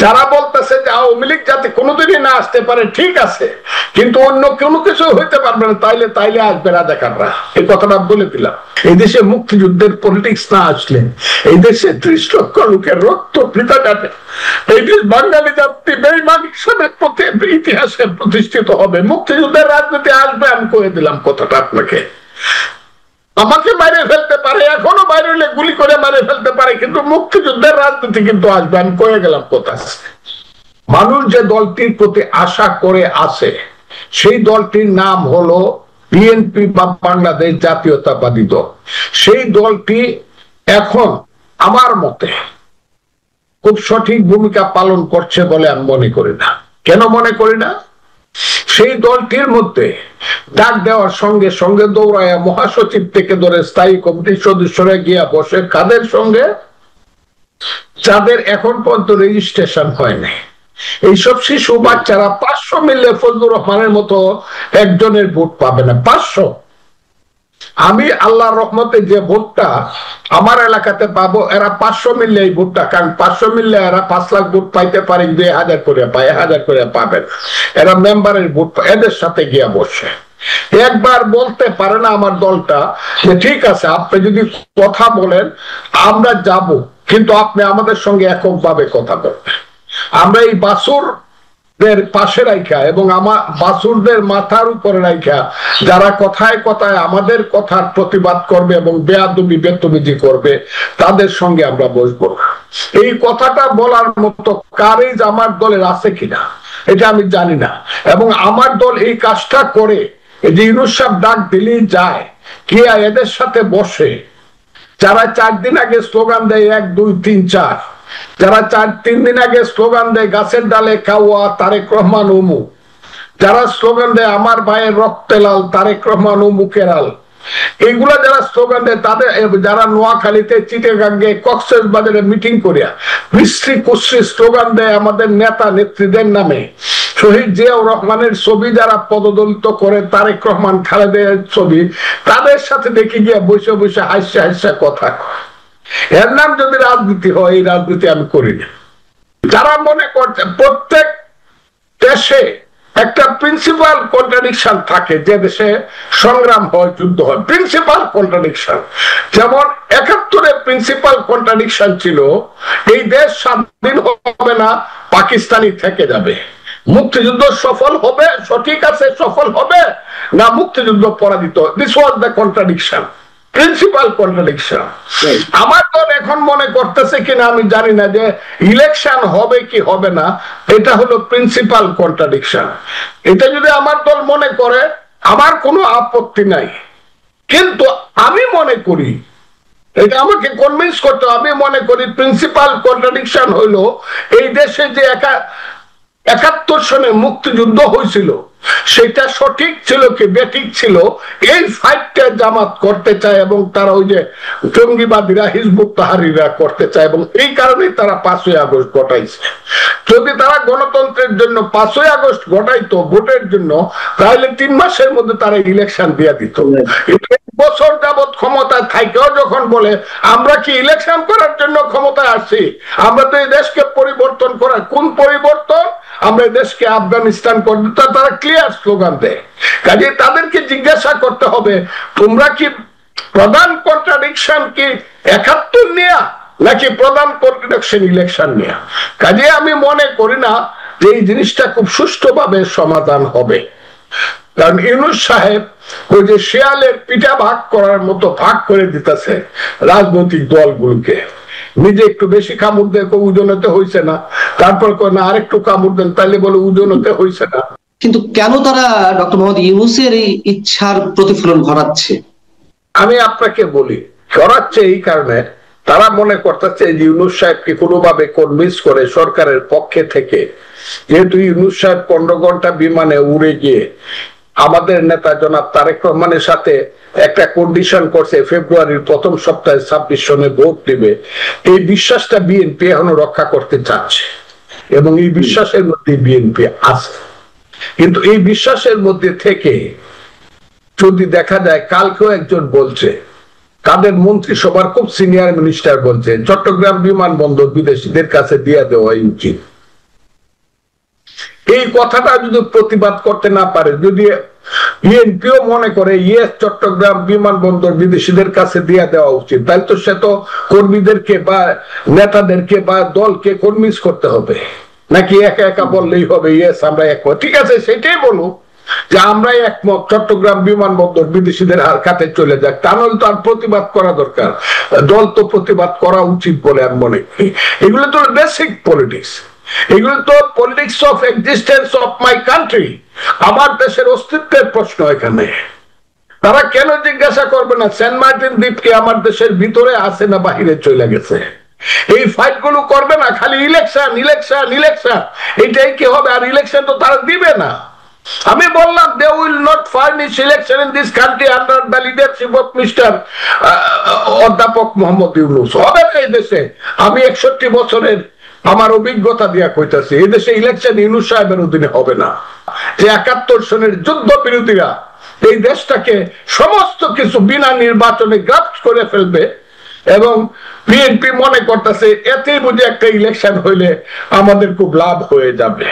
যারা বলতেছে যে আওয়ামী লীগ যাতে কোনোদিনই না আসতে পারে, ঠিক আছে, কিন্তু অন্য কোনো কিছু হইতে পারবে না, তাইলে আসবে রাজাকাররা। এই কথাটা বলে দিলাম। এই দেশে মুক্তিযুদ্ধের পলিটিক্স না আসলে এই দেশে 30 লক্ষ লোকের রক্ত বৃথা যাবে। এই দেশ বাঙালি জাতি বেঈমান হিসেবে ইতিহাসে প্রতিষ্ঠিত হবে। মুক্তিযুদ্ধের রাজনীতি আসবে, আমি কয়ে দিলাম কথাটা আপনাকে। আমাকে মারে ফেলতে পারে, এখনো বাইরে হলে গুলি করে মারে ফেলতে পারে, কিন্তু মুক্তিযুদ্ধের রাজনীতি কিন্তু আসবে, আমি কয়ে গেলাম কথা। মানুষ যে দলটির প্রতি আশা করে আছে সেই দলটির নাম হলো বিএনপি বা বাংলাদেশ জাতীয়তাবাদী দল। সেই দলটি এখন আমার মতে খুব সঠিক ভূমিকা পালন করছে বলে আমি মনে করি না। কেন মনে করি না? সেই দলটির মধ্যে ডাক দেওয়ার সঙ্গে সঙ্গে দৌড়ায় মহাসচিব থেকে ধরে স্থায়ী কমিটির সদস্যরা গিয়া বসে কাদের সঙ্গে? যাদের এখন পর্যন্ত রেজিস্ট্রেশন হয়নি। এইসব শিশু বাচ্চারা 500 মিললে ফজলুর রহমানের মতো একজনের ভোট পাবে না। 500। আমি আল্লাহর রহমতে যে ভোটটা আমার এলাকাতে পাবো, এরা 500 মিললে এই ভোটটা, কারণ 500 মিললে এরা 5 লাখ ভোট পাইতে পারে, 2000 করে পায়, 1000 করে পাবেন। এরা মেম্বারের ভোট এদের সাথে গিয়া বসে একবার বলতে পারে না আমার দলটা যে ঠিক আছে আপনি যদি কথা বলেন আমরা যাব, কিন্তু আপনি আমাদের সঙ্গে এককভাবে কথা বলবেন। আমরা এই বাসুরদের পাশে রাখা এবং আমার বাসুরদের মাথার উপরে রাখা যারা কথায় কথায় আমাদের কথার প্রতিবাদ করবে এবং বেয়াদবি বেতবিজি করবে তাদের সঙ্গে আমরা বসবো। এই কথাটা বলার মতো কারেজ আমার দলের আছে কিনা এটা আমি জানি না। এবং আমার দল এই কাজটা করে যে ইউনূস সাহেব ডাক দিলেই যায়, কে এদের সাথে বসে, যারা 4 দিন আগে স্লোগান দেয় 1 2 3 4, যারা 3 দিন আগে স্লোগান দেয় গাছের ডালে কাওয়া তারেক রহমান অমুক, যারা স্লোগান দেয় আমার ভাইয়ের রক্তে লাল তারেক রহমান অমুকের আল, এইগুলা যারা স্লোগান দেয় তাদের, যারা নোয়াখালীতে চিটাগাঙ্গে কক্সবাজারে মিটিং করিয়া বিশ্রী কুশ্রী স্লোগান দেয় আমাদের নেতা নেত্রীদের নামে, শহীদ জিয়াউর রহমানের ছবি যারা পদদলিত করে, তারেক রহমান খালেদের ছবি, তাদের সাথে দেখে গিয়া বসে বসে হাসা হাসা কথা কয়। এর নাম যদি রাজনীতি হয়, এই রাজনীতি আমি করি না। যারা মনে করছে প্রত্যেক দেশে একটা প্রিন্সিপাল কন্ট্রাডিকশন থাকে, যে দেশে সংগ্রাম হয় যুদ্ধ হয়, প্রিন্সিপাল কন্ট্রাডিকশন। যেমন 71-এ প্রিন্সিপাল কন্ট্রাডিকশন ছিল এই দেশ স্বাধীন হবে না, পাকিস্তানি থেকে যাবে। মুক্তিযুদ্ধ সফল হবে, সঠিক আছে, সফল হবে না মুক্তিযুদ্ধ পরাজিত। This was the contradiction, principal contradiction. আমার দল এখন মনে করতেছে কিনা আমি জানি না যে ইলেকশন হবে কি হবে না, এটা হলো প্রিন্সিপাল কন্ট্রাডিকশন। এটা যদি আমার দল মনে করে আমার কোনো আপত্তি নাই, কিন্তু আমি মনে করি, এটা আমাকে কনভিন্স করতে, আমি মনে করি প্রিন্সিপাল কন্ট্রাডিকশন হইলো এই দেশে যে 71 সনে মুক্তিযুদ্ধ হয়েছিল সেটা সঠিক ছিল কি বেঠিক ছিল, এই ফাইটটা জামাত করতে চায় এবং তারা ওই যে জঙ্গিবাদীরা হিজবুত তাহরিরা করতে চায়, এবং এই কারণেই তারা 5ই আগস্ট ঘটাইছে। যদি তারা গণতন্ত্রের জন্য 5ই আগস্ট ঘটাইতো ভোটের জন্য, তাহলে 3 মাসের মধ্যে তারা ইলেকশন দিয়ে দিত। বছর যাবৎ ক্ষমতায় থাকেও যখন বলে আমরা কি ইলেকশন করার জন্য ক্ষমতায় আসছি, আমরা তো এই দেশকে পরিবর্তন করার, কোন পরিবর্তন, আমরা দেশকে আফগানিস্তান করতে, তারা ক্লিয়ার স্লোগান দেয়। কাজে তাদেরকে জিজ্ঞাসা করতে হবে তোমরা কি প্রধান কন্ট্রাডিকশন কি 71 নিয়ে নাকি প্রধান কন্ট্রাডিকশন ইলেকশন নিয়ে। কাজে আমি মনে করি না যে এই জিনিসটা খুব সুষ্ঠুভাবে সমাধান হবে, কারণ ইউনূস সাহেব ওই যে শেয়ালের পিঠা ভাগ করার মতো ভাগ করে দিতেছে রাজনৈতিক দলগুলোকে। নিজে একটু বেশি কামড় দিয়ে ওজনতে হয়েছে না, তারপর না আরেকটু কামড় দেন তাইলে বলে ওজনতে হয়েছে না। কিন্তু কেন তারা ডক্টর মোহাম্মদ ইউনূসের এই ইচ্ছার প্রতিফলন ঘটাচ্ছে? আমি আপনাকে বলি, ঘটাচ্ছে এই কারণে তারা মনে করতেছে যে ইউনূস সাহেবকে কোনোভাবে কনভিন্স করে সরকারের পক্ষে থেকে, যেহেতু ইউনূস সাহেব 15 ঘন্টা বিমানে উড়ে গিয়ে আমাদের নেতা জনাব তারেক রহমানের সাথে একটা কন্ডিশন করছে ফেব্রুয়ারির প্রথম সপ্তাহে 26 সনে ভোট দিবে, এই বিশ্বাসটা বিএনপি এখনো রক্ষা করতে চাচ্ছে এবং এই বিশ্বাসের মধ্যে বিএনপি আছে। কিন্তু এই বিশ্বাসের মধ্যে থেকে যদি দেখা যায়, কালকেও একজন বলছে, তাদের মন্ত্রিসভার খুব সিনিয়র মিনিস্টার বলছে চট্টগ্রাম বিমানবন্দর বিদেশিদের কাছে দিয়ে দেওয়া উচিত। এই কথাটা যদি প্রতিবাদ করতে না পারে, যদি বিএনপিও মনে করে ইয়েস চট্টগ্রাম বিমানবন্দর বিদেশিদের কাছে দিয়ে দেওয়া উচিত, তাহলে তো সে তো কর্মীদেরকে বা নেতাদেরকে বা দলকে কনভিন্স করতে হবে, নাকি একা একা বললেই হবে ইয়েস আমরা একমত? ঠিক আছে, সেটাই বলুক যে আমরাই একমত চট্টগ্রাম বিমানবন্দর বিদেশিদের হাতে চলে যাক, তা নয় তো আর প্রতিবাদ করা দরকার। দল তো প্রতিবাদ করা উচিত বলে আমি মনে করি। এগুলো তো বেসিক পলিটিক্স, এগুলো তো politics of existence of my country, আমার দেশের অস্তিত্বের প্রশ্ন এখানে। তারা কেন জিজ্ঞাসা করবে না সেন্ট মার্টিন দ্বীপ কি আমার দেশের ভিতরে আছে না বাহিরে চলে গেছে? এই ফাইট গুলো করবে না, খালি ইলেকশন ইলেকশন ইলেকশন, এটাই কি হবে? আর ইলেকশন তো তারা দিবে না। আমি বললাম they will not furnish election in this country under the leadership of Mr. অধ্যাপক মোহাম্মদ ইউনূস। হবে না এই দেশে। আমি 61 বছরের আমার অভিজ্ঞতা দিয়া কইতাছি, এই দেশে ইলেকশন ইউনূস সাহেবের অধীনে হবে না। যে 71 সনের যুদ্ধ বিরোধীরা এই দেশটাকে সমস্ত কিছু বিনা নির্বাচনে গ্রাফট করে ফেলবে, এবং বিএনপি মনে করতেছে এতেই বুঝি একটা ইলেকশন হইলে আমাদের খুব লাভ হয়ে যাবে।